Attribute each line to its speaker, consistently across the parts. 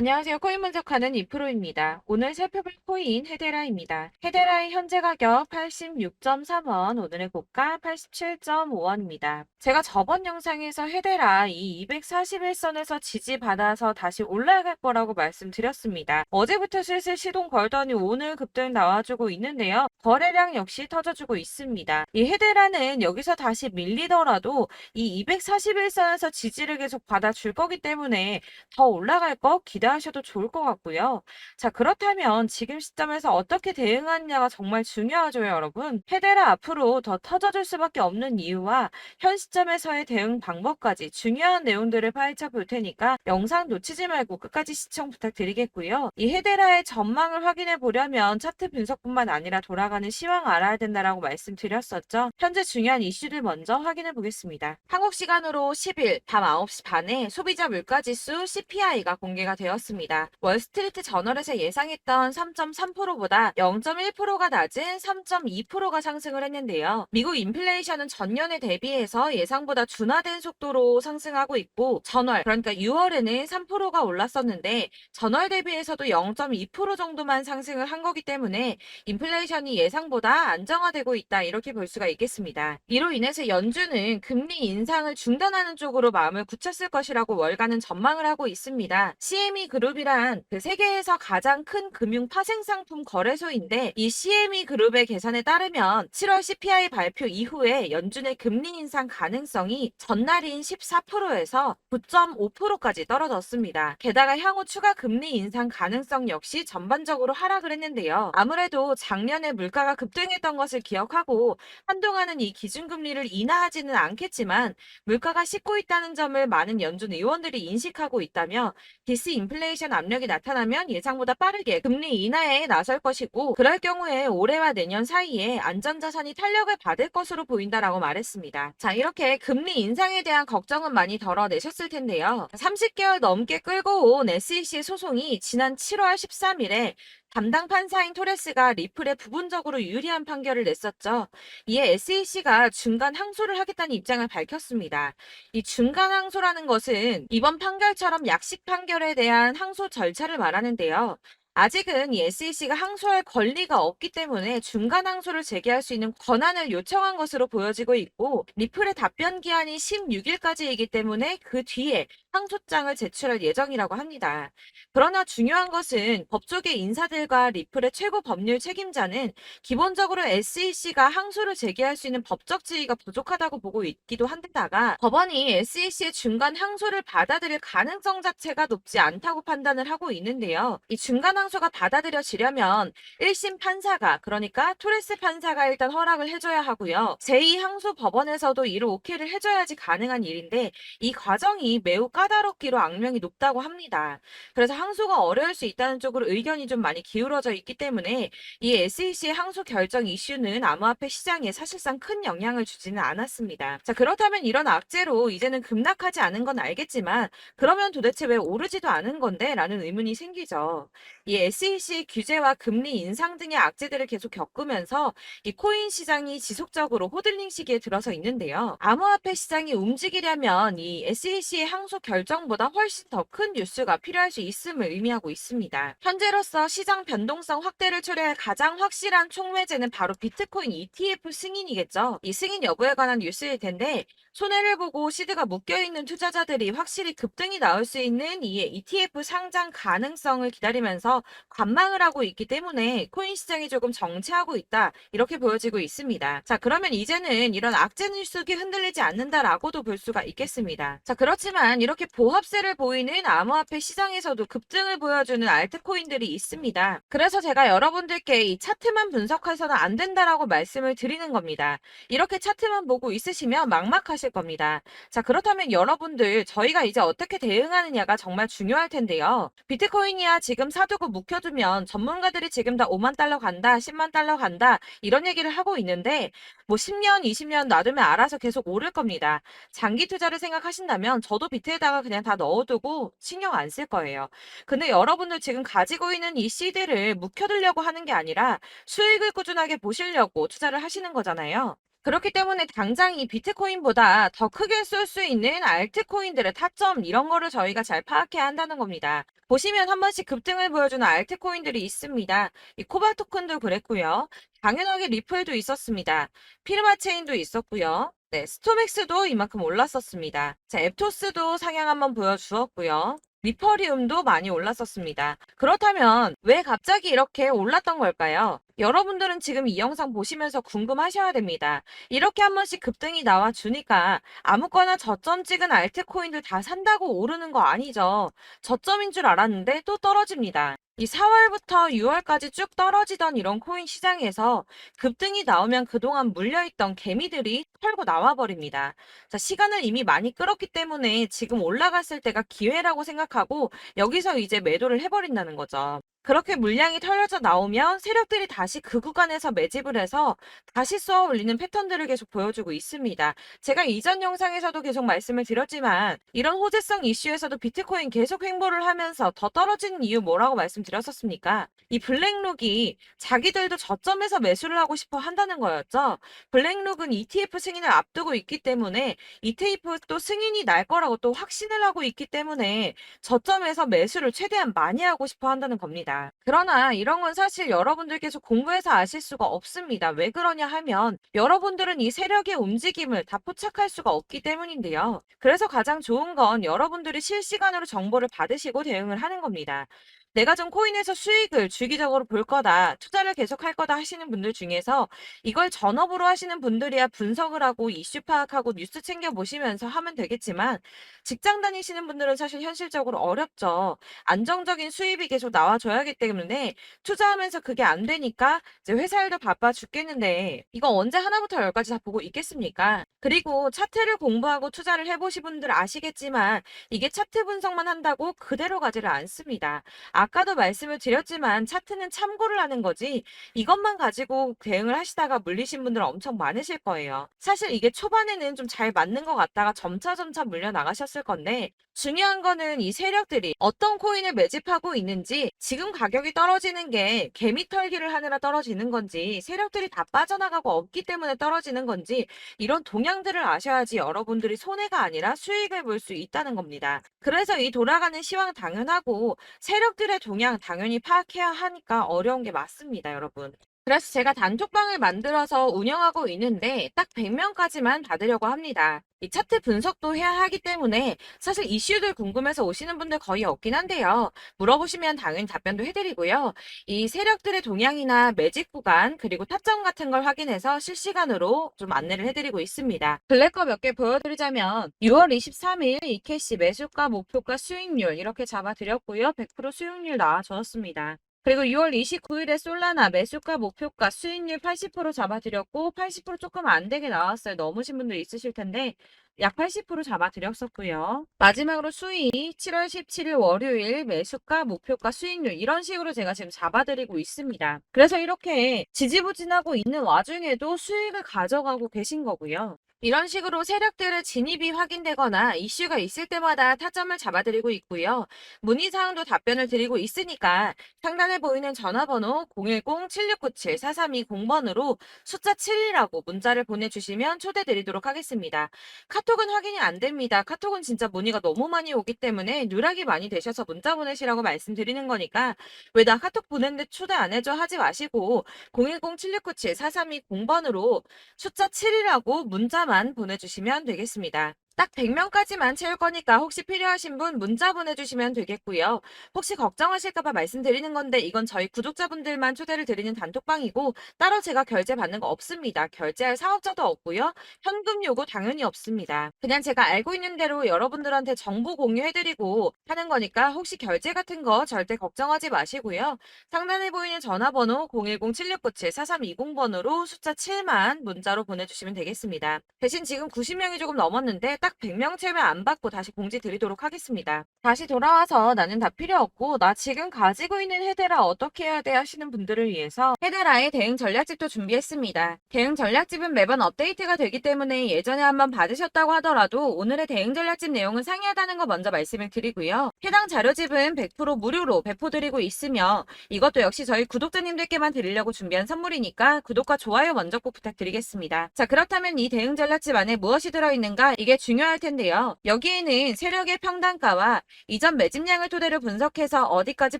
Speaker 1: 안녕하세요. 코인 분석하는 이프로입니다. 오늘 살펴볼 코인 헤데라입니다. 헤데라의 현재 가격 86.3원, 오늘의 고가 87.5원입니다. 제가 저번 영상에서 헤데라 이 241선에서 지지받아서 다시 올라갈 거라고 말씀드렸습니다. 어제부터 슬슬 시동 걸더니 오늘 급등 나와주고 있는데요. 거래량 역시 터져주고 있습니다. 이 헤데라는 여기서 다시 밀리더라도 이 241선에서 지지를 계속 받아줄 거기 때문에 더 올라갈 거 기대하셔도 좋을 것 같고요. 자, 그렇다면 지금 시점에서 어떻게 대응하느냐가 정말 중요하죠, 여러분. 헤데라 앞으로 더 터져줄 수밖에 없는 이유와 현 시점에서의 대응 방법까지 중요한 내용들을 파헤쳐 볼 테니까 영상 놓치지 말고 끝까지 시청 부탁드리겠고요. 이 헤데라의 전망을 확인해 보려면 차트 분석뿐만 아니라 돌아가는 시황 알아야 된다라고 말씀드렸었죠. 현재 중요한 이슈들 먼저 확인해 보겠습니다. 한국 시간으로 10일 밤 9시 반에 소비자 물가지수 CPI가 공개가 되었습니다. 월스트리트 저널에서 예상했던 3.3%보다 0.1%가 낮은 3.2%가 상승을 했는데요. 미국 인플레이션은 전년에 대비해서 예상보다 둔화된 속도로 상승하고 있고 전월 그러니까 6월에는 3%가 올랐었는데 전월 대비해서도 0.2% 정도만 상승을 한 거기 때문에 인플레이션이 예상보다 안정화되고 있다 이렇게 볼 수가 있겠습니다. 이로 인해서 연준은 금리 인상을 중단하는 쪽으로 마음을 굳혔을 것이라고 월가는 전망을 하고 있습니다. CME 그룹이란 그 세계에서 가장 큰 금융 파생상품 거래소인데 이 CME 그룹의 계산에 따르면 7월 CPI 발표 이후에 연준의 금리 인상 가능성이 전날인 14%에서 9.5%까지 떨어졌습니다. 게다가 향후 추가 금리 인상 가능성 역시 전반적으로 하락을 했는데요. 아무래도 작년에 물가가 급등했던 것을 기억하고 한동안은 이 기준금리를 인하하지는 않겠지만 물가가 씻고 있다는 점을 많은 연준 의원들이 인식하고 있다며 디스인플레이션 압력이 나타나면 예상보다 빠르게 금리 인하에 나설 것이고 그럴 경우에 올해와 내년 사이에 안전자산이 탄력을 받을 것으로 보인다라고 말했습니다. 자, 이렇게 금리 인상에 대한 걱정은 많이 덜어내셨을 텐데요. 30개월 넘게 끌고 온 SEC 소송이 지난 7월 13일에 담당 판사인 토레스가 리플에 부분적으로 유리한 판결을 냈었죠. 이에 SEC가 중간 항소를 하겠다는 입장을 밝혔습니다. 이 중간 항소라는 것은 이번 판결처럼 약식 판결에 대한 항소 절차를 말하는데요. 아직은 이 SEC가 항소할 권리가 없기 때문에 중간 항소를 제기할 수 있는 권한을 요청한 것으로 보여지고 있고 리플의 답변 기한이 16일까지이기 때문에 그 뒤에 항소장을 제출할 예정이라고 합니다. 그러나 중요한 것은 법조계 인사들과 리플의 최고 법률 책임자는 기본적으로 SEC가 항소를 제기할 수 있는 법적 지위가 부족하다고 보고 있기도 한데다가 법원이 SEC의 중간 항소를 받아들일 가능성 자체가 높지 않다고 판단을 하고 있는데요. 이 중간 항소가 받아들여지려면 1심 판사가 그러니까 토레스 판사가 일단 허락을 해줘야 하고요. 제2항소 법원에서도 이를 오케이를 해줘야지 가능한 일인데 이 과정이 매우 까다롭기로 악명이 높다고 합니다. 그래서 항소가 어려울 수 있다는 쪽으로 의견이 좀 많이 기울어져 있기 때문에 이 SEC의 항소 결정 이슈는 암호화폐 시장에 사실상 큰 영향을 주지는 않았습니다. 자, 그렇다면 이런 악재로 이제는 급락하지 않은 건 알겠지만 그러면 도대체 왜 오르지도 않은 건데? 라는 의문이 생기죠. 이 SEC 규제와 금리 인상 등의 악재들을 계속 겪으면서 이 코인 시장이 지속적으로 호들링 시기에 들어서 있는데요. 암호화폐 시장이 움직이려면 이 SEC의 항소 결정보다 훨씬 더 큰 뉴스가 필요할 수 있음을 의미하고 있습니다. 현재로서 시장 변동성 확대를 초래할 가장 확실한 촉매제는 바로 비트코인 ETF 승인이겠죠. 이 승인 여부에 관한 뉴스일 텐데 손해를 보고 시드가 묶여있는 투자자들이 확실히 급등이 나올 수 있는 이 ETF 상장 가능성을 기다리면서 관망을 하고 있기 때문에 코인 시장이 조금 정체하고 있다 이렇게 보여지고 있습니다. 자, 그러면 이제는 이런 악재 뉴스가 흔들리지 않는다라고도 볼 수가 있겠습니다. 자, 그렇지만 이렇게 보합세를 보이는 암호화폐 시장에서도 급등을 보여주는 알트코인들이 있습니다. 그래서 제가 여러분들께 이 차트만 분석해서는 안 된다라고 말씀을 드리는 겁니다. 이렇게 차트만 보고 있으시면 막막하실 겁니다. 자, 그렇다면 여러분들 저희가 이제 어떻게 대응하느냐가 정말 중요할 텐데요. 비트코인이야 지금 사두고 묵혀두면 전문가들이 지금 다 5만 달러 간다, 10만 달러 간다 이런 얘기를 하고 있는데 뭐 10년, 20년 놔두면 알아서 계속 오를 겁니다. 장기 투자를 생각하신다면 저도 비트에다가 그냥 다 넣어두고 신경 안 쓸 거예요. 근데 여러분들 지금 가지고 있는 이 시드를 묵혀두려고 하는 게 아니라 수익을 꾸준하게 보시려고 투자를 하시는 거잖아요. 그렇기 때문에 당장 이 비트코인보다 더 크게 쏠 수 있는 알트코인들의 타점 이런 거를 저희가 잘 파악해야 한다는 겁니다. 보시면 한 번씩 급등을 보여주는 알트코인들이 있습니다. 이 코바 토큰도 그랬고요. 당연하게 리플도 있었습니다. 피르마체인도 있었고요. 네, 스토맥스도 이만큼 올랐었습니다. 자, 앱토스도 상향 한번 보여주었고요. 리퍼리움도 많이 올랐었습니다. 그렇다면 왜 갑자기 이렇게 올랐던 걸까요? 여러분들은 지금 이 영상 보시면서 궁금하셔야 됩니다. 이렇게 한 번씩 급등이 나와 주니까 아무거나 저점 찍은 알트코인들 다 산다고 오르는 거 아니죠. 저점인 줄 알았는데 또 떨어집니다. 이 4월부터 6월까지 쭉 떨어지던 이런 코인 시장에서 급등이 나오면 그동안 물려있던 개미들이 털고 나와버립니다. 자, 시간을 이미 많이 끌었기 때문에 지금 올라갔을 때가 기회라고 생각하고 여기서 이제 매도를 해버린다는 거죠. 그렇게 물량이 털려져 나오면 세력들이 다시 그 구간에서 매집을 해서 다시 쏘아 올리는 패턴들을 계속 보여주고 있습니다. 제가 이전 영상에서도 계속 말씀을 드렸지만 이런 호재성 이슈에서도 비트코인 계속 횡보를 하면서 더 떨어지는 이유 뭐라고 말씀드렸었습니까? 이 블랙록이 자기들도 저점에서 매수를 하고 싶어 한다는 거였죠. 블랙록은 ETF 승인을 앞두고 있기 때문에 ETF 또 승인이 날 거라고 또 확신을 하고 있기 때문에 저점에서 매수를 최대한 많이 하고 싶어 한다는 겁니다. 그러나 이런 건 사실 여러분들께서 공부해서 아실 수가 없습니다. 왜 그러냐 하면 여러분들은 이 세력의 움직임을 다 포착할 수가 없기 때문인데요. 그래서 가장 좋은 건 여러분들이 실시간으로 정보를 받으시고 대응을 하는 겁니다. 내가 좀 코인에서 수익을 주기적으로 볼 거다, 투자를 계속할 거다 하시는 분들 중에서 이걸 전업으로 하시는 분들이야 분석을 하고 이슈 파악하고 뉴스 챙겨 보시면서 하면 되겠지만 직장 다니시는 분들은 사실 현실적으로 어렵죠. 안정적인 수입이 계속 나와줘야 하기 때문에 투자하면서 그게 안 되니까 이제 회사 일도 바빠 죽겠는데 이거 언제 하나부터 열까지 다 보고 있겠습니까? 그리고 차트를 공부하고 투자를 해보신 분들 아시겠지만 이게 차트 분석만 한다고 그대로 가지를 않습니다. 아까도 말씀을 드렸지만 차트는 참고를 하는 거지 이것만 가지고 대응을 하시다가 물리신 분들 엄청 많으실 거예요. 사실 이게 초반에는 좀 잘 맞는 것 같다가 점차 물려 나가셨을 건데 중요한 거는 이 세력들이 어떤 코인을 매집하고 있는지 지금 가격이 떨어지는 게 개미 털기를 하느라 떨어지는 건지 세력들이 다 빠져나가고 없기 때문에 떨어지는 건지 이런 동향들을 아셔야지 여러분들이 손해가 아니라 수익을 볼 수 있다는 겁니다. 그래서 이 돌아가는 시황 당연하고 세력들의 동향 당연히 파악해야 하니까 어려운 게 맞습니다, 여러분. 그래서 제가 단톡방을 만들어서 운영하고 있는데 딱 100명까지만 받으려고 합니다. 이 차트 분석도 해야 하기 때문에 사실 이슈들 궁금해서 오시는 분들 거의 없긴 한데요. 물어보시면 당연히 답변도 해드리고요. 이 세력들의 동향이나 매집 구간 그리고 타점 같은 걸 확인해서 실시간으로 좀 안내를 해드리고 있습니다. 블랙거 몇 개 보여드리자면 6월 23일 이캐시 매수가 목표가 수익률 이렇게 잡아드렸고요. 100% 수익률 나와줬습니다. 그리고 6월 29일에 솔라나 매수가 목표가 수익률 80% 잡아드렸고 80% 조금 안 되게 나왔어요. 넘으신 분들 있으실 텐데 약 80% 잡아드렸었고요. 마지막으로 수익 7월 17일 월요일 매수가 목표가 수익률 이런 식으로 제가 지금 잡아드리고 있습니다. 그래서 이렇게 지지부진하고 있는 와중에도 수익을 가져가고 계신 거고요. 이런 식으로 세력들의 진입이 확인되거나 이슈가 있을 때마다 타점을 잡아드리고 있고요. 문의사항도 답변을 드리고 있으니까 상단에 보이는 전화번호 010-7697-4320번으로 숫자 7이라고 문자를 보내주시면 초대드리도록 하겠습니다. 카톡은 확인이 안 됩니다. 카톡은 진짜 문의가 너무 많이 오기 때문에 누락이 많이 되셔서 문자 보내시라고 말씀드리는 거니까 왜 나 카톡 보냈는데 초대 안 해줘 하지 마시고 010-7697-4320번으로 숫자 7이라고 문자만 보내주시면 되겠습니다. 딱 100명까지만 채울 거니까 혹시 필요하신 분 문자 보내주시면 되겠고요. 혹시 걱정하실까봐 말씀드리는 건데 이건 저희 구독자분들만 초대를 드리는 단톡방이고 따로 제가 결제 받는 거 없습니다. 결제할 사업자도 없고요. 현금 요구 당연히 없습니다. 그냥 제가 알고 있는 대로 여러분들한테 정보 공유해드리고 하는 거니까 혹시 결제 같은 거 절대 걱정하지 마시고요. 상단에 보이는 전화번호 010-7697-4320번으로 숫자 7만 문자로 보내주시면 되겠습니다. 대신 지금 90명이 조금 넘었는데 딱 100명 채면 안 받고 다시 공지 드리도록 하겠습니다. 다시 돌아와서 나는 다 필요 없고 나 지금 가지고 있는 헤데라 어떻게 해야 돼 하시는 분들을 위해서 헤데라의 대응 전략집도 준비했습니다. 대응 전략집은 매번 업데이트가 되기 때문에 예전에 한번 받으셨다고 하더라도 오늘의 대응 전략집 내용은 상이하다는 거 먼저 말씀을 드리고요. 해당 자료집은 100% 무료로 배포드리고 있으며 이것도 역시 저희 구독자님들께만 드리려고 준비한 선물이니까 구독과 좋아요 먼저 꼭 부탁드리겠습니다. 자, 그렇다면 이 대응 전략집 안에 무엇이 들어있는가 이게 중요할 텐데요. 여기에는 세력의 평단가와 이전 매집량을 토대로 분석해서 어디까지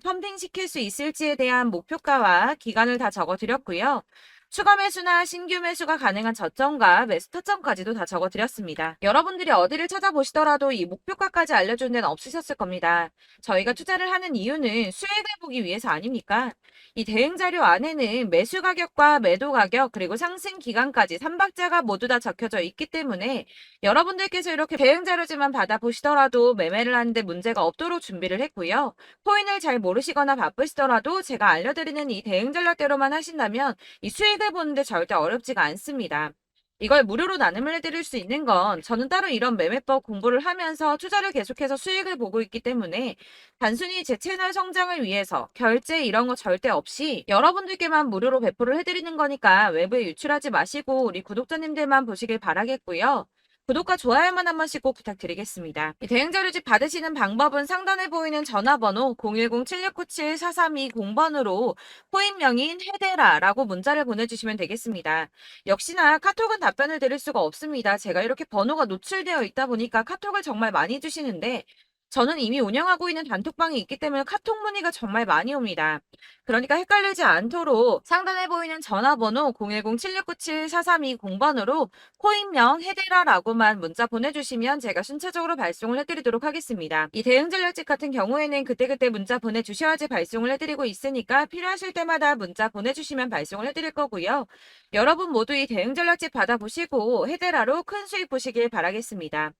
Speaker 1: 펌핑시킬 수 있을지에 대한 목표가와 기간을 다 적어드렸고요. 추가 매수나 신규 매수가 가능한 저점과 매수 타점까지도 다 적어드렸습니다. 여러분들이 어디를 찾아보시더라도 이 목표가까지 알려준 데는 없으셨을 겁니다. 저희가 투자를 하는 이유는 수익을 보기 위해서 아닙니까? 이 대응 자료 안에는 매수 가격과 매도 가격 그리고 상승 기간까지 3박자가 모두 다 적혀져 있기 때문에 여러분들께서 이렇게 대응 자료지만 받아보시더라도 매매를 하는데 문제가 없도록 준비를 했고요. 코인을 잘 모르시거나 바쁘시더라도 제가 알려드리는 이 대응 전략대로만 하신다면 이 수익을 보는데 절대 어렵지가 않습니다. 이걸 무료로 나눔을 해드릴 수 있는 건 저는 따로 이런 매매법 공부를 하면서 투자를 계속해서 수익을 보고 있기 때문에 단순히 제 채널 성장을 위해서 결제 이런 거 절대 없이 여러분들께만 무료로 배포를 해드리는 거니까 외부에 유출하지 마시고 우리 구독자님들만 보시길 바라겠고요. 구독과 좋아요만 한 번씩 꼭 부탁드리겠습니다. 이 대응 자료집 받으시는 방법은 상단에 보이는 전화번호 010-7697-4320번으로 코인명인 헤데라라고 문자를 보내주시면 되겠습니다. 역시나 카톡은 답변을 드릴 수가 없습니다. 제가 이렇게 번호가 노출되어 있다 보니까 카톡을 정말 많이 주시는데 저는 이미 운영하고 있는 단톡방이 있기 때문에 카톡 문의가 정말 많이 옵니다. 그러니까 헷갈리지 않도록 상단에 보이는 전화번호 010-7697-4320번으로 코인명 헤데라라고만 문자 보내주시면 제가 순차적으로 발송을 해드리도록 하겠습니다. 이 대응 전략집 같은 경우에는 그때그때 문자 보내주셔야지 발송을 해드리고 있으니까 필요하실 때마다 문자 보내주시면 발송을 해드릴 거고요. 여러분 모두 이 대응 전략집 받아보시고 헤데라로 큰 수익 보시길 바라겠습니다.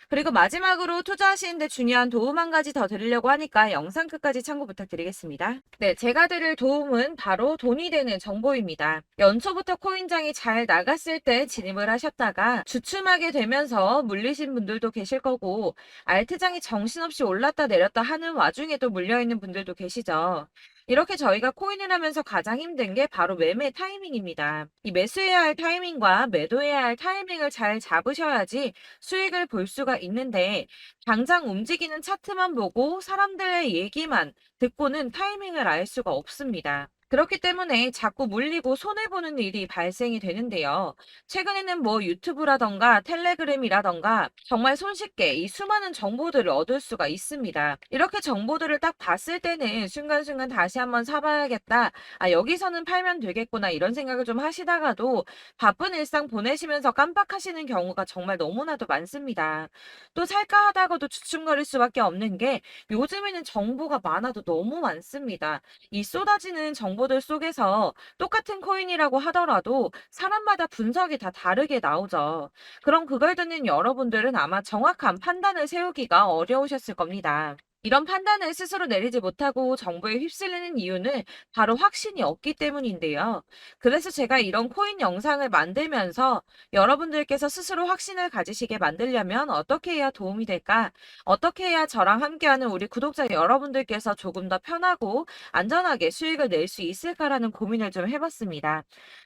Speaker 1: 그리고 마지막으로 투자하시는데 중요한 도움 한 가지 더 드리려고 하니까 영상 끝까지 참고 부탁드리겠습니다. 네, 제가 드릴 도움은 바로 돈이 되는 정보입니다. 연초부터 코인장이 잘 나갔을 때 진입을 하셨다가 주춤하게 되면서 물리신 분들도 계실 거고 알트장이 정신없이 올랐다 내렸다 하는 와중에도 물려있는 분들도 계시죠. 이렇게 저희가 코인을 하면서 가장 힘든 게 바로 매매 타이밍입니다. 이 매수해야 할 타이밍과 매도해야 할 타이밍을 잘 잡으셔야지 수익을 볼 수가 있는데 당장 움직이는 차트만 보고 사람들의 얘기만 듣고는 타이밍을 알 수가 없습니다. 그렇기 때문에 자꾸 물리고 손해보는 일이 발생이 되는데요. 최근에는 뭐 유튜브라던가 텔레그램이라던가 정말 손쉽게 이 수많은 정보들을 얻을 수가 있습니다. 이렇게 정보들을 딱 봤을 때는 순간순간 다시 한번 사봐야겠다. 아, 여기서는 팔면 되겠구나. 이런 생각을 좀 하시다가도 바쁜 일상 보내시면서 깜빡하시는 경우가 정말 너무나도 많습니다. 또 살까 하다가도 주춤거릴 수밖에 없는 게 요즘에는 정보가 많아도 너무 많습니다. 이 쏟아지는 정보들 속에서 똑같은 코인이라고 하더라도 사람마다 분석이 다 다르게 나오죠. 그럼 그걸 듣는 여러분들은 아마 정확한 판단을 세우기가 어려우셨을 겁니다. 이런 판단을 스스로 내리지 못하고 정보에 휩쓸리는 이유는 바로 확신이 없기 때문인데요. 그래서 제가 이런 코인 영상을 만들면서 여러분들께서 스스로 확신을 가지시게 만들려면 어떻게 해야 도움이 될까? 어떻게 해야 저랑 함께하는 우리 구독자 여러분들께서 조금 더 편하고 안전하게 수익을 낼 수 있을까라는 고민을 좀 해봤습니다.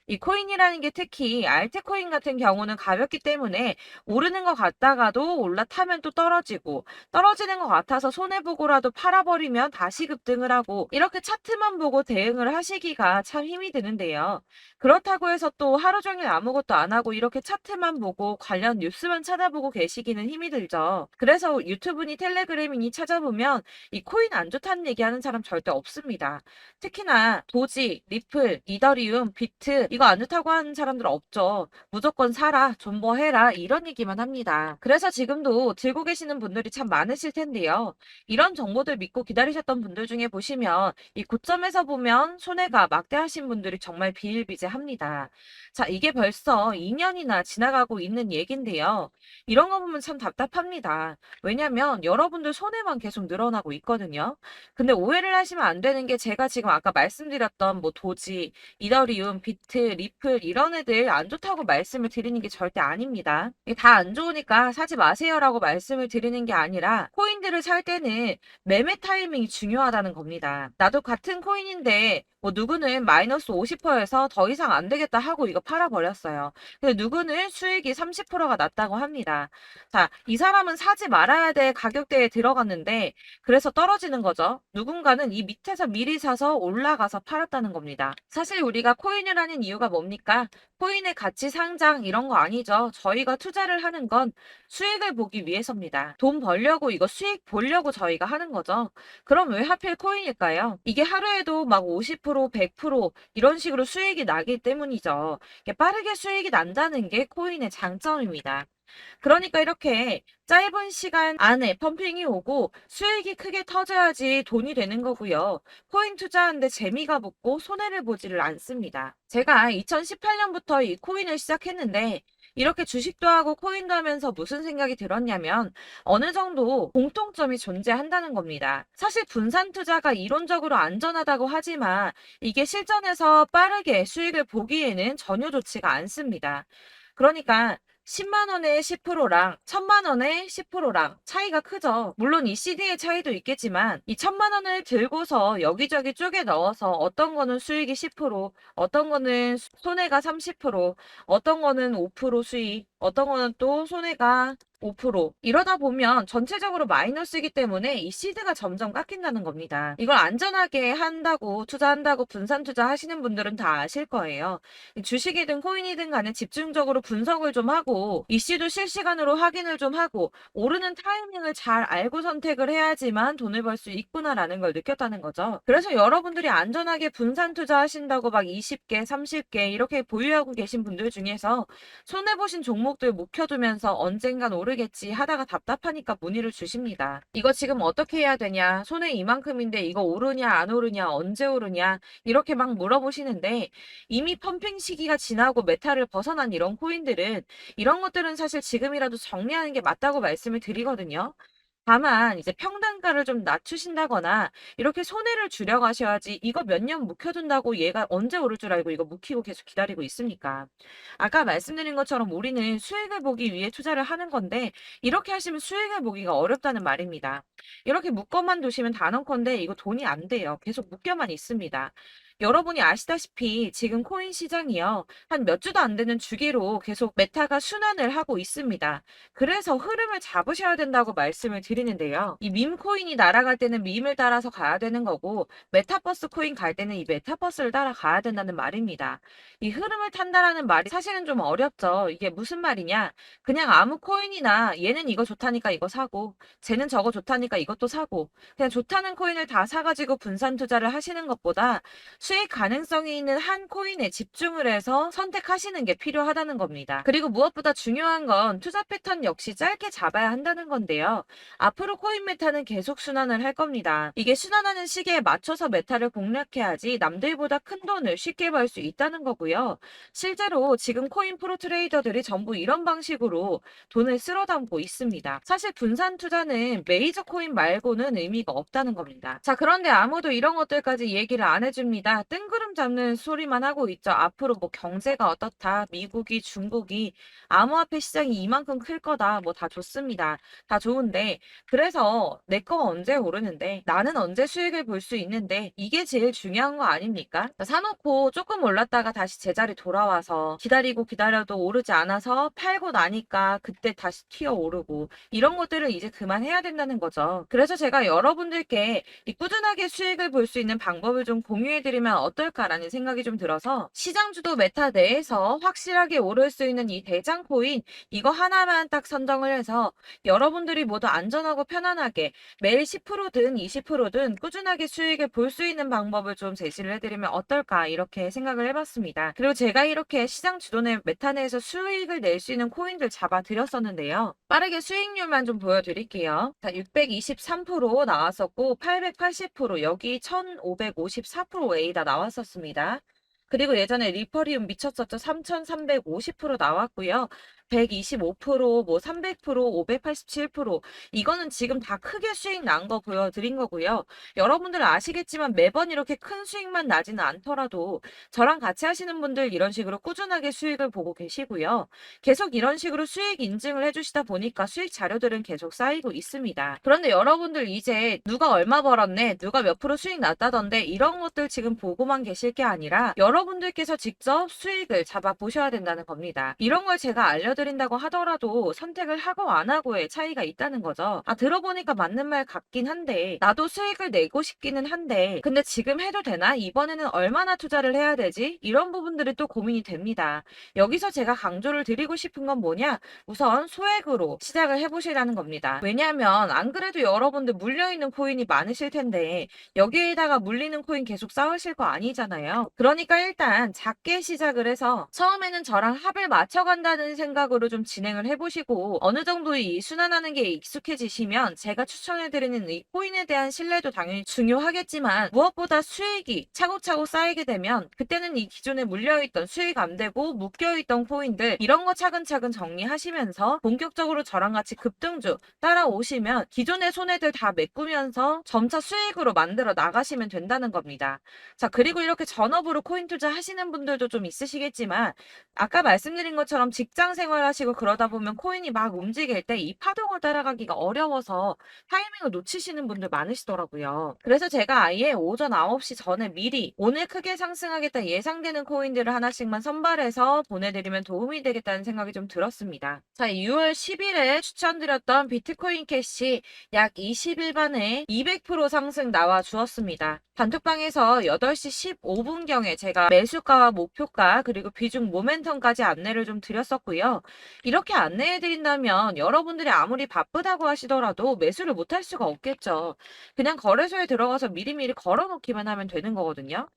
Speaker 1: 이 코인이라는 게 특히 알트코인 같은 경우는 가볍기 때문에 오르는 것 같다가도 올라타면 또 떨어지고 떨어지는 것 같아서 손해보고라도 팔아버리면 다시 급등을 하고 이렇게 차트만 보고 대응을 하시기가 참 힘이 드는데요. 그렇다고 해서 또 하루 종일 아무것도 안 하고 이렇게 차트만 보고 관련 뉴스만 찾아보고 계시기는 힘이 들죠. 그래서 유튜브니 텔레그램이니 찾아보면 이 코인 안 좋다는 얘기하는 사람 절대 없습니다. 특히나 도지, 리플, 이더리움, 비트 이거 안 좋다고 하는 사람들 없죠. 무조건 사라, 존버해라 이런 얘기만 합니다. 그래서 지금도 들고 계시는 분들이 참 많으실 텐데요. 이런 정보들 믿고 기다리셨던 분들 중에 보시면 이 고점에서 보면 손해가 막대하신 분들이 정말 비일비재합니다. 자, 이게 벌써 2년이나 지나가고 있는 얘긴데요. 이런 거 보면 참 답답합니다. 왜냐면 여러분들 손해만 계속 늘어나고 있거든요. 근데 오해를 하시면 안 되는 게 제가 지금 아까 말씀드렸던 뭐 도지, 이더리움, 비트, 리플 이런 애들 안 좋다고 말씀을 드리는 게 절대 아닙니다. 이게 다 안 좋으니까 사지 마세요라고 말씀을 드리는 게 아니라 코인들을 살 때는 매매 타이밍이 중요하다는 겁니다. 나도 같은 코인인데 뭐 누구는 마이너스 50%에서 더 이상 안 되겠다 하고 이거 팔아버렸어요. 근데 누구는 수익이 30%가 났다고 합니다. 자, 이 사람은 사지 말아야 될 가격대에 들어갔는데 그래서 떨어지는 거죠. 누군가는 이 밑에서 미리 사서 올라가서 팔았다는 겁니다. 사실 우리가 코인을 하는 이유가 뭡니까? 코인의 가치 상장 이런 거 아니죠. 저희가 투자를 하는 건 수익을 보기 위해서입니다. 돈 벌려고 이거 수익 보려고 저희가 하는 거죠. 그럼 왜 하필 코인일까요? 이게 하루에도 막 50%, 100% 이런 식으로 수익이 나기 때문이죠. 이게 빠르게 수익이 난다는 게 코인의 장점입니다. 그러니까 이렇게 짧은 시간 안에 펌핑이 오고 수익이 크게 터져야지 돈이 되는 거고요. 코인 투자하는데 재미가 붙고 손해를 보지를 않습니다. 제가 2018년부터 이 코인을 시작했는데 이렇게 주식도 하고 코인도 하면서 무슨 생각이 들었냐면 어느 정도 공통점이 존재한다는 겁니다. 사실 분산 투자가 이론적으로 안전하다고 하지만 이게 실전에서 빠르게 수익을 보기에는 전혀 좋지가 않습니다. 그러니까 10만 원에 10%랑 1000만 원에 10%랑 차이가 크죠. 물론 이 CD의 차이도 있겠지만 이 1000만 원을 들고서 여기저기 쪼개 넣어서 어떤 거는 수익이 10%, 어떤 거는 손해가 30%, 어떤 거는 5% 수익, 어떤 거는 또 손해가 5% 이러다 보면 전체적으로 마이너스이기 때문에 이 시드가 점점 깎인다는 겁니다. 이걸 안전하게 한다고 투자한다고 분산 투자하시는 분들은 다 아실 거예요. 주식이든 코인이든 간에 집중적으로 분석을 좀 하고 이슈도 실시간으로 확인을 좀 하고 오르는 타이밍을 잘 알고 선택을 해야지만 돈을 벌 수 있구나라는 걸 느꼈다는 거죠. 그래서 여러분들이 안전하게 분산 투자하신다고 막 20개, 30개 이렇게 보유하고 계신 분들 중에서 손해보신 종목들 묵혀두면서 언젠간 오르겠지 하다가 답답하니까 문의를 주십니다. 이거 지금 어떻게 해야 되냐? 손해 이만큼인데 이거 오르냐 안 오르냐 언제 오르냐 이렇게 막 물어보시는데 이미 펌핑 시기가 지나고 메타를 벗어난 이런 코인들은 이런 것들은 사실 지금이라도 정리하는 게 맞다고 말씀을 드리거든요. 다만 이제 평단가를 좀 낮추신다거나 이렇게 손해를 줄여가셔야지 이거 몇 년 묵혀둔다고 얘가 언제 오를 줄 알고 이거 묵히고 계속 기다리고 있습니까? 아까 말씀드린 것처럼 우리는 수익을 보기 위해 투자를 하는 건데 이렇게 하시면 수익을 보기가 어렵다는 말입니다. 이렇게 묶어만 두시면 단언컨대 이거 돈이 안 돼요. 계속 묶여만 있습니다. 여러분이 아시다시피 지금 코인 시장이요. 한 몇 주도 안 되는 주기로 계속 메타가 순환을 하고 있습니다. 그래서 흐름을 잡으셔야 된다고 말씀을 드리는데요. 이 밈 코인이 날아갈 때는 밈을 따라서 가야 되는 거고 메타버스 코인 갈 때는 이 메타버스를 따라가야 된다는 말입니다. 이 흐름을 탄다라는 말이 사실은 좀 어렵죠. 이게 무슨 말이냐? 그냥 아무 코인이나 얘는 이거 좋다니까 이거 사고 쟤는 저거 좋다니까 이것도 사고 그냥 좋다는 코인을 다 사가지고 분산 투자를 하시는 것보다 수익 가능성이 있는 한 코인에 집중을 해서 선택하시는 게 필요하다는 겁니다. 그리고 무엇보다 중요한 건 투자 패턴 역시 짧게 잡아야 한다는 건데요. 앞으로 코인 메타는 계속 순환을 할 겁니다. 이게 순환하는 시기에 맞춰서 메타를 공략해야지 남들보다 큰 돈을 쉽게 벌 수 있다는 거고요. 실제로 지금 코인 프로 트레이더들이 전부 이런 방식으로 돈을 쓸어 담고 있습니다. 사실 분산 투자는 메이저 코인 말고는 의미가 없다는 겁니다. 자, 그런데 아무도 이런 것들까지 얘기를 안 해줍니다. 뜬구름 잡는 소리만 하고 있죠. 앞으로 뭐 경제가 어떻다, 미국이, 중국이, 암호화폐 시장이 이만큼 클 거다, 뭐 다 좋습니다. 다 좋은데, 그래서 내 거 언제 오르는데, 나는 언제 수익을 볼 수 있는데, 이게 제일 중요한 거 아닙니까? 사놓고 조금 올랐다가 다시 제자리 돌아와서 기다리고 기다려도 오르지 않아서 팔고 나니까 그때 다시 튀어 오르고, 이런 것들을 이제 그만해야 된다는 거죠. 그래서 제가 여러분들께 이 꾸준하게 수익을 볼 수 있는 방법을 좀 공유해드리면 어떨까라는 생각이 좀 들어서 시장주도 메타 내에서 확실하게 오를 수 있는 이 대장 코인 이거 하나만 딱 선정을 해서 여러분들이 모두 안전 안전하고 편안하게 매일 10%든 20%든 꾸준하게 수익을 볼 수 있는 방법을 좀 제시를 해드리면 어떨까 이렇게 생각을 해봤습니다. 그리고 제가 이렇게 시장 주도내 메타 내에서 수익을 낼 수 있는 코인들 잡아드렸었는데요. 빠르게 수익률만 좀 보여드릴게요. 자, 623% 나왔었고 880% 여기 1554% A다 나왔었습니다. 그리고 예전에 리퍼리움 미쳤었죠. 3350% 나왔고요. 125%, 뭐 300%, 587% 이거는 지금 다 크게 수익 난 거 보여드린 거고요. 여러분들 아시겠지만 매번 이렇게 큰 수익만 나지는 않더라도 저랑 같이 하시는 분들 이런 식으로 꾸준하게 수익을 보고 계시고요. 계속 이런 식으로 수익 인증을 해주시다 보니까 수익 자료들은 계속 쌓이고 있습니다. 그런데 여러분들 이제 누가 얼마 벌었네, 누가 몇 프로 수익 났다던데 이런 것들 지금 보고만 계실 게 아니라 여러분들께서 직접 수익을 잡아 보셔야 된다는 겁니다. 이런 걸 제가 알려드린다고 하더라도 선택을 하고 안 하고의 차이가 있다는 거죠. 아, 들어보니까 맞는 말 같긴 한데 나도 수익을 내고 싶기는 한데 근데 지금 해도 되나? 이번에는 얼마나 투자를 해야 되지? 이런 부분들이 또 고민이 됩니다. 여기서 제가 강조를 드리고 싶은 건 뭐냐? 우선 소액으로 시작을 해보시라는 겁니다. 왜냐하면 안 그래도 여러분들 물려있는 코인이 많으실 텐데 여기에다가 물리는 코인 계속 쌓으실 거 아니잖아요. 그러니까 일단 작게 시작을 해서 처음에는 저랑 합을 맞춰간다는 생각으로 좀 진행을 해보시고 어느 정도 이 순환하는 게 익숙해지시면 제가 추천해드리는 이 코인에 대한 신뢰도 당연히 중요하겠지만 무엇보다 수익이 차곡차곡 쌓이게 되면 그때는 이 기존에 물려있던 수익 안 되고 묶여있던 코인들 이런 거 차근차근 정리하시면서 본격적으로 저랑 같이 급등주 따라오시면 기존의 손해들 다 메꾸면서 점차 수익으로 만들어 나가시면 된다는 겁니다. 자, 그리고 이렇게 전업으로 코인 투자 하시는 분들도 좀 있으시겠지만 아까 말씀드린 것처럼 직장 생활하시고 그러다 보면 코인이 막 움직일 때 이 파동을 따라가기가 어려워서 타이밍을 놓치시는 분들 많으시더라고요. 그래서 제가 아예 오전 9시 전에 미리 오늘 크게 상승하겠다 예상되는 코인들을 하나씩만 선발해서 보내드리면 도움이 되겠다는 생각이 좀 들었습니다. 자, 6월 10일에 추천드렸던 비트코인 캐시 약 20일 만에 200% 상승 나와 주었습니다. 단톡방에서 8시 15분경에 제가 매수가와 목표가 그리고 비중 모멘텀까지 안내를 좀 드렸었고요. 이렇게 안내해 드린다면 여러분들이 아무리 바쁘다고 하시더라도 매수를 못할 수가 없겠죠. 그냥 거래소에 들어가서 미리미리 걸어놓기만 하면 되는 거거든요.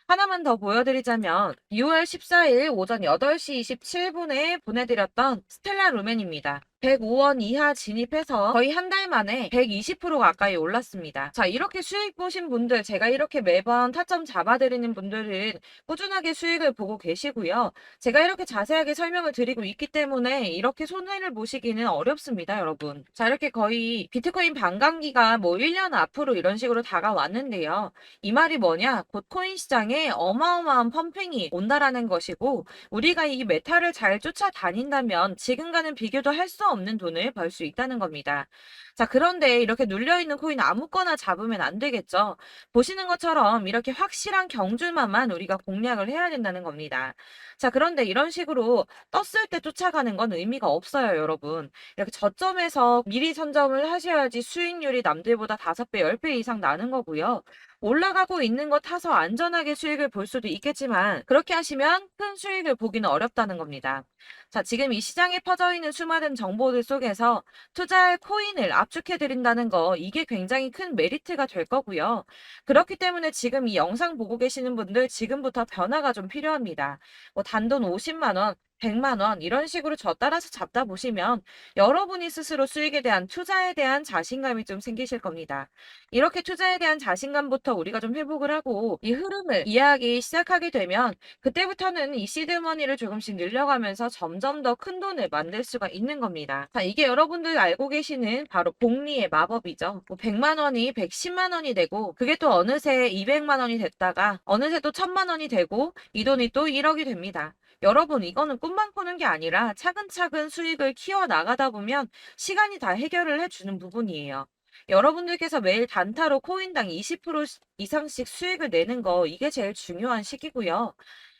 Speaker 1: 하나만 더 보여드리자면 6월 14일 오전 8시 27분에 보내드렸던 스텔라 루멘입니다. 105원 이하 진입해서 거의 한 달 만에 120% 가까이 올랐습니다. 자, 이렇게 수익 보신 분들, 제가 이렇게 매번 타점 잡아드리는 분들은 꾸준하게 수익을 보고 계시고요. 제가 이렇게 자세하게 설명을 드리고 있기 때문에 이렇게 손해를 보시기는 어렵습니다, 여러분. 자, 이렇게 거의 비트코인 반감기가 뭐 1년 앞으로 이런 식으로 다가왔는데요. 이 말이 뭐냐? 곧 코인 시장에 어마어마한 펌핑이 온다라는 것이고 우리가 이 메타를 잘 쫓아다닌다면 지금과는 비교도 할 수 없는 돈을 벌 수 있다는 겁니다. 자, 그런데 이렇게 눌려있는 코인 아무거나 잡으면 안 되겠죠. 보시는 것처럼 이렇게 확실한 경주만만 우리가 공략을 해야 된다는 겁니다. 자, 그런데 이런 식으로 떴을 때 쫓아가는 건 의미가 없어요, 여러분. 이렇게 저점에서 미리 선점을 하셔야지 수익률이 남들보다 5배, 10배 이상 나는 거고요. 올라가고 있는 거 타서 안전하게 수익을 볼 수도 있겠지만 그렇게 하시면 큰 수익을 보기는 어렵다는 겁니다. 자, 지금 이 시장에 퍼져 있는 수많은 정보들 속에서 투자할 코인을 압축해 드린다는 거 이게 굉장히 큰 메리트가 될 거고요. 그렇기 때문에 지금 이 영상 보고 계시는 분들 지금부터 변화가 좀 필요합니다. 뭐 단돈 50만 원, 100만 원 이런 식으로 저 따라서 잡다 보시면 여러분이 스스로 수익에 대한 투자에 대한 자신감이 좀 생기실 겁니다. 이렇게 투자에 대한 자신감부터 우리가 좀 회복을 하고 이 흐름을 이해하기 시작하게 되면 그때부터는 이 시드머니를 조금씩 늘려가면서 점점 더 큰 돈을 만들 수가 있는 겁니다. 자, 이게 여러분들 알고 계시는 바로 복리의 마법이죠. 뭐 100만 원이 110만 원이 되고 그게 또 어느새 200만 원이 됐다가 어느새 또 1000만 원이 되고 이 돈이 또 1억이 됩니다. 여러분, 이거는 꿈만 꾸는 게 아니라 차근차근 수익을 키워 나가다 보면 시간이 다 해결을 해주는 부분이에요. 여러분들께서 매일 단타로 코인당 20% 이상씩 수익을 내는 거 이게 제일 중요한 시기고요.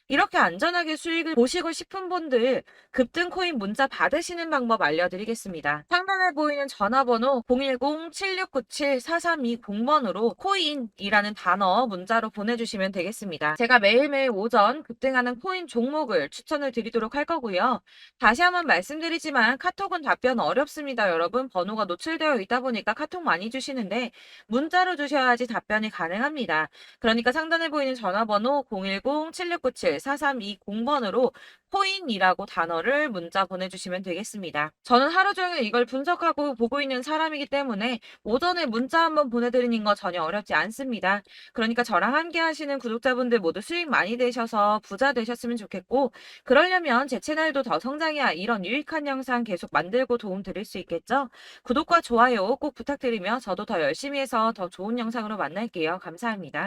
Speaker 1: 이렇게 안전하게 수익을 보시고 싶은 분들 급등 코인 문자 받으시는 방법 알려드리겠습니다. 상단에 보이는 전화번호 010-7697-4320번으로 코인이라는 단어 문자로 보내주시면 되겠습니다. 제가 매일매일 오전 급등하는 코인 종목을 추천을 드리도록 할 거고요. 다시 한번 말씀드리지만 카톡은 답변 어렵습니다. 여러분 번호가 노출되어 있다 보니까 카톡 많이 주시는데 문자로 주셔야지 답변이 가능합니다. 그러니까 상단에 보이는 전화번호 010-7697-4320번으로 코인이라고 단어를 문자 보내주시면 되겠습니다. 저는 하루 종일 이걸 분석하고 보고 있는 사람이기 때문에 오전에 문자 한번 보내드리는 거 전혀 어렵지 않습니다. 그러니까 저랑 함께 하시는 구독자분들 모두 수익 많이 되셔서 부자 되셨으면 좋겠고, 그러려면 제 채널도 더 성장해야 이런 유익한 영상 계속 만들고 도움 드릴 수 있겠죠? 구독과 좋아요 꼭 부탁드리며 저도 더 열심히 해서 더 좋은 영상으로 만날게요. 감사합니다.